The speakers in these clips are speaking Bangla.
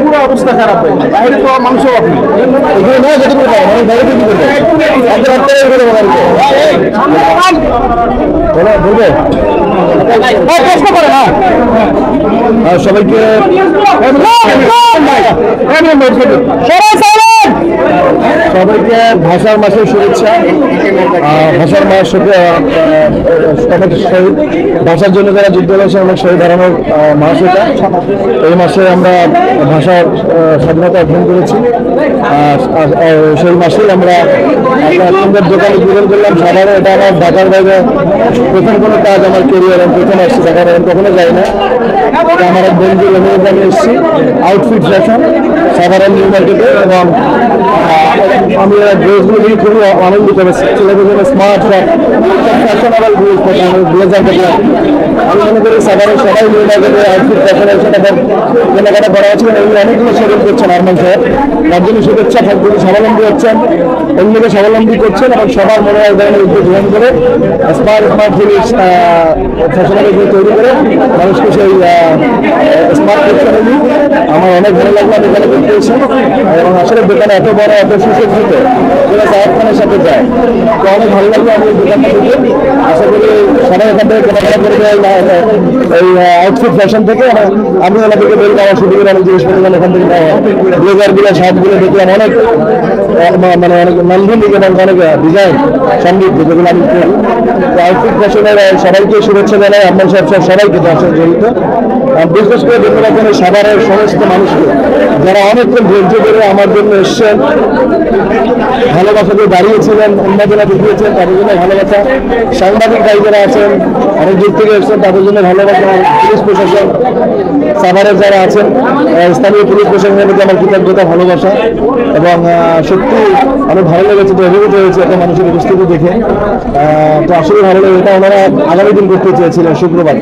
পুরো অবস্থা খারাপ হয় বাইরে তো মানুষও আপনি সবাইকে সবাইকে ভাষার মাসের শুভেচ্ছা। ভাষার মাস ভাষার জন্য যারা যুদ্ধ করেছে অনেক শহীদ হারানোর মাস এটা। এই মাসে আমরা ভাষার স্বাধীনতা অর্জন করেছি। সেই মাসেই আমরা আপনাদের দোকানে বিতরণ করলাম সাধারণ। এটা আমার ঢাকার বাইরে প্রথম কোনো কাজ আমার কেরিয়ার, আমি প্রথম আসছি ঢাকার বাইরে, কখনো যাই না। আমার এক বন্ধু আমি এসেছি আউটফিট ফ্যাশন সাধারণ নিউ মার্কেটে, এবং আমি ড্রেসগুলো নিয়ে খুবই আনন্দিত। ছেলেদের জন্য স্মার্ট ফ্যাশনেবল ব্লেজার দেখলাম। আমি মনে করি সাধারণ সবাই নিউ মার্কেটে আউটফিট ফ্যাশনের সাথে কেনাকাটা করা হচ্ছে। এগুলো অনেকগুলো শোরুম করছেন আরমান সাহেব, তার জন্য শুভেচ্ছা। সবগুলো স্বাবলম্বী হচ্ছেন, অন্যকে স্বাবলম্বী করছেন, এবং সবার মনে হয় ধরনের উদ্যোগ গ্রহণ করে স্মার্ট জিনিস ফ্যাশনেবল তৈরি করে মানুষকে সেই স্মার্ট ফ্যাশনেবল আমার অনেক ভালো লাগলো। আমি এখানে করতে এসেছি, এবং আসলে দোকানে এত বড় এত সুসজ্জিত যেটা জাহেদ খানের সাথে যায়, তো অনেক ভালো লাগলো। আমি দোকানটা দেখে আশা করি সবাই এখান থেকে কেনাকাটা করবে এই আউটফিট ফ্যাশন থেকে। আমি ওনাদেরকে বলবো আমার শুটিংয়ের অনেক জিনিসপত্র এখান থেকে ব্লেজারগুলো শার্টগুলো দেখলাম অনেক মানে অনেক নান্দনিক এবং অনেক ডিজাইন সমৃদ্ধ যেগুলো আমি করি। আউটফিট ফ্যাশনের সবাইকে শুভেচ্ছা জানাই, আপনার সবাইকে দর্শক জড়িত, বিশেষ করে ধন্যবাদ জানাই সাভারের সমস্ত মানুষকে যারা অনেকক্ষণ ধৈর্য ধরে আমার জন্য এসছেন, ভালোবাসা দিয়ে দাঁড়িয়েছিলেন, উন্মাদনা দেখিয়েছেন, তাদের জন্য ভালোবাসা। সাংবাদিক ভাই যারা আছেন অনেক দূর থেকে এসছেন, তাদের জন্য ভালোবাসা। পুলিশ প্রশাসন সাভারের যারা আছেন, স্থানীয় পুলিশ প্রশাসনের প্রতি আমার কৃতজ্ঞতা, ভালোবাসা। এবং সত্যি অনেক ভালো লেগেছে, তো অভিভূত হয়েছে এত মানুষের উপস্থিতি দেখে। তো আসলে ভালো লাগে। এটা ওনারা আগামী দিন করতে চেয়েছিলেন শুক্রবারে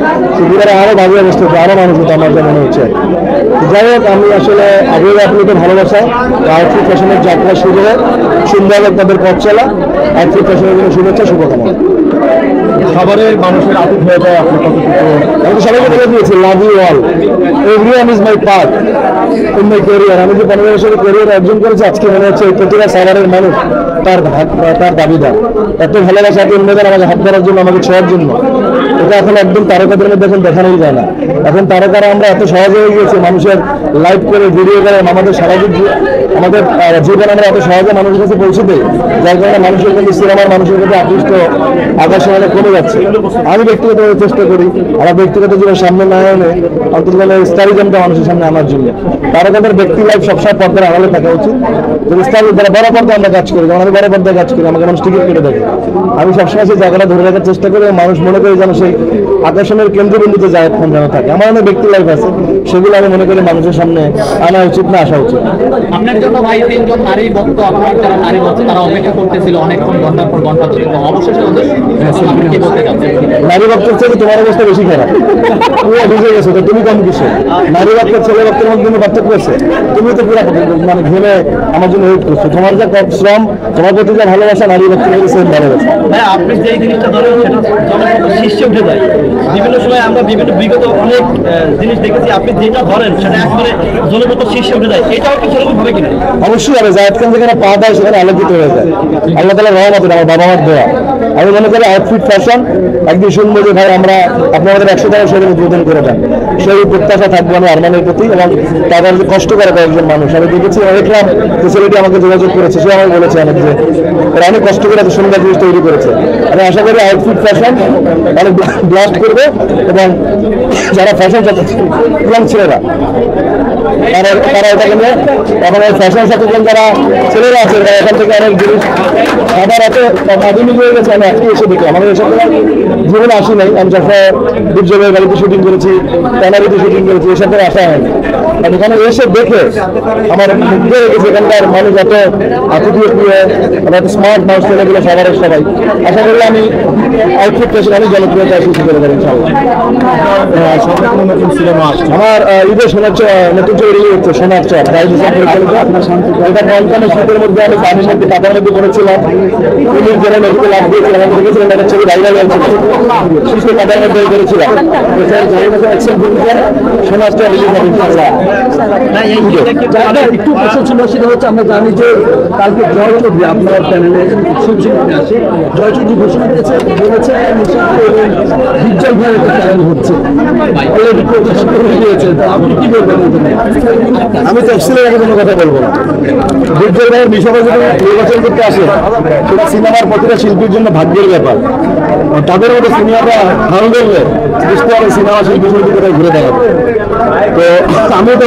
আরো ভালো অবস্থা হচ্ছে, আরো মানুষ হতো আমার যা মনে হচ্ছে। যাই হোক, আমি আসলে আগে আপনাকে ভালোবাসা। আউটফিট ফ্যাশনের যাত্রা শুরু হয়, সুন্দর তাদের পথ চলা। আউটফিট ফ্যাশনের জন্য শুভেচ্ছা, শুভকামনা। খাবারের মানুষের আতিথ হয়ে যায় আপনি কতটুকু? আমি তো সবাইকে বলে দিয়েছি, love you all, everyone is my part in my career. আমি যে 15 বছরের ক্যারিয়ার অর্জন করেছি, আজকে মনে হচ্ছে প্রতিটা সাভারের মানুষ তার দাবিদার। এত ভালোবাসা, এত উন্নয়ন আমাকে হাত ধরার জন্য, আমাকে ছোঁয়ার জন্য। এটা এখন একদম তারকাদের মধ্যে এখন দেখানোই যায় না। এখন তারকারা আমরা এত সহজে হয়ে গিয়েছি, মানুষের লাইভ করে ভিডিও করে আমাদের সারাদিন আমাদের জীবন আমরা এত সহজে মানুষের কাছে পৌঁছে দেয়, যার কারণে মানুষের কিন্তু সিনেমার মানুষের কাছে আকৃষ্ট আকর্ষণ অনেক কমে যাচ্ছে। আমি ব্যক্তিগতভাবে চেষ্টা করি আমার ব্যক্তিগত জীবন সামনে না এনে অন্তত স্টারিজমটা মানুষের সামনে আনার জন্য। তারকাদের ব্যক্তি লাইফ সবসময় পর্দার আড়ালে থাকা উচিত। যদি বড় পর্দায় আমরা কাজ করি, যেমন আমি বড় পর্দায় কাজ করি, আমাকে মানুষ টিকিট কেটে দেখে, আমি সবসময় সেই জায়গাটা ধরে রাখার চেষ্টা করি। মানুষ মনে করি যেন সেই আকর্ষণের কেন্দ্রবিন্দুতে জাহেদ খান যেন থাকে। আমার অনেক ব্যক্তি লাইফ আছে, সেগুলো আমি মনে করি মানুষের সামনে আনা উচিত না, আসা উচিত। আপনার জন্য ভাই 3 জন নারী ভক্ত, আপনার যারা নারী ভক্ত তারা অপেক্ষা করতেছিল অনেকক্ষণ, ঘন্টার পর ঘন্টা ধরে, তো অবশেষে আপনি কি বলতে চাচ্ছেন? নারী ভক্তের থেকে তোমার অবস্থা বেশি খারাপ, তুমি বুঝে গেছো তো, তুমি কম কিসে? নারী ভক্তের ছেলে ভক্তের মধ্যে পার্থক্য আছে। তুমি তো পুরো মানে ঘেমে আমার জন্য ওয়েট করছো। তোমার যা শ্রম, তোমার প্রতি যা ভালোবাসা, নারী ভক্তের মধ্যে সেম ভালোবাসা। ভাই আপনি যে জিনিসটা ধরেন সেটা জনগণ শীর্ষে উঠে যায়। বিভিন্ন সময় আমরা বিগত অনেক জিনিস দেখেছি, আপনি যেটা ধরেন সেটা একবারে জনগণ শীর্ষে উঠে যায়। এটাও কি সেরকম হবে কিনা? অবশ্যই হবে। জাহেদ খান যেখানে পা দেয় সেখানে আলোকিত হয়ে যায়। আল্লাহ তাআলার রহমত, আমার বাবা মার দোয়া। আমি মনে করি আউটফিট ফ্যাশন একদিন শুনবো যে ভাই আমরা আপনি আমাদের 100 শোরুম উদ্বোধন করে দেন, সেই প্রত্যাশা থাকবো আমি আরমানের প্রতি। এবং তাদের যে কষ্ট করে কয়েকজন মানুষ আমি দেখেছি, দেখলাম যে ছেলেটি আমাকে যোগাযোগ করেছে, সে আমাকে বলেছে অনেক যে ওরা অনেক কষ্ট করে এত সুন্দর জিনিস তৈরি করেছে। আমি আশা করি আউটফিট ফ্যাশন অনেক ব্লাস্ট করবে, এবং যারা ফ্যাশন ছেলেরা তারা এটাকে নিয়ে এখন ফ্যাশন সচেতন যারা ছেলেরা আছে, এখান থেকে অনেক জিনিস আবার এত আধুনিক হয়ে গেছে। আমি আজকে এসে দেখলাম, আমাদের এসব জীবনে আসি নাই। আমি যখন দুর্যোগের বাড়িতে শুটিং করেছি, ট্যানারিতে শুটিং করেছি, এসব করে আসা হয়নি। এখানে এসে দেখে আমার মুগ্ধ হয়ে গেছে এখানকার মানুষ এত আতিথিয় প্রিয়, এত স্মার্ট মানুষ, ছেলেগুলো সবার সবাই। আশা করলে আমি আউটফিট ফ্যাশন অনেক জনপ্রিয়তা সৃষ্টি করে পারি ইনশাআল্লাহ। নতুন সিনেমা আমার ঈদের শোনার নতুন ঐতিহ্য রিলিজ হচ্ছে সোনার চর এটা কলকাতা শীতের মধ্যে আমি পানির মধ্যে কাটার মধ্যে করেছিলাম। পুলিশ যারা নদীতে লাভ দিয়েছিলাম আমি দেখেছিলাম একটা ছবি ভাইরাল হয়েছিল, শীতে কাটার মধ্যে করেছিলাম। সোনার চর রিলিজ হবে ইনশাআল্লাহ। একটু প্রশ্ন ছিল, সেটা হচ্ছে আমরা জানি যে কালকে জয় চৌধুরী আপনার চ্যানেলে আসে, জয় চৌধুরী ঘোষণা দিয়েছে বলেছে ডিজিটাল ভাবে চ্যানেল হচ্ছে, আপনি কি বলবেন? আমি তফসিলের আগে কোনো কথা বলবো না। ডিজিটাল ভাইয়ের বিষয়টা যদি নির্বাচন করতে আসে সেটা সিনেমার প্রতিটা শিল্পীর জন্য ভাগ্যের ব্যাপার। তাদের মধ্যে সিনেমাটা ভালো করলে বুঝতে পারে সিনেমা শিল্পী কোথায় ঘুরে দাঁড়াবে। তো আমি তো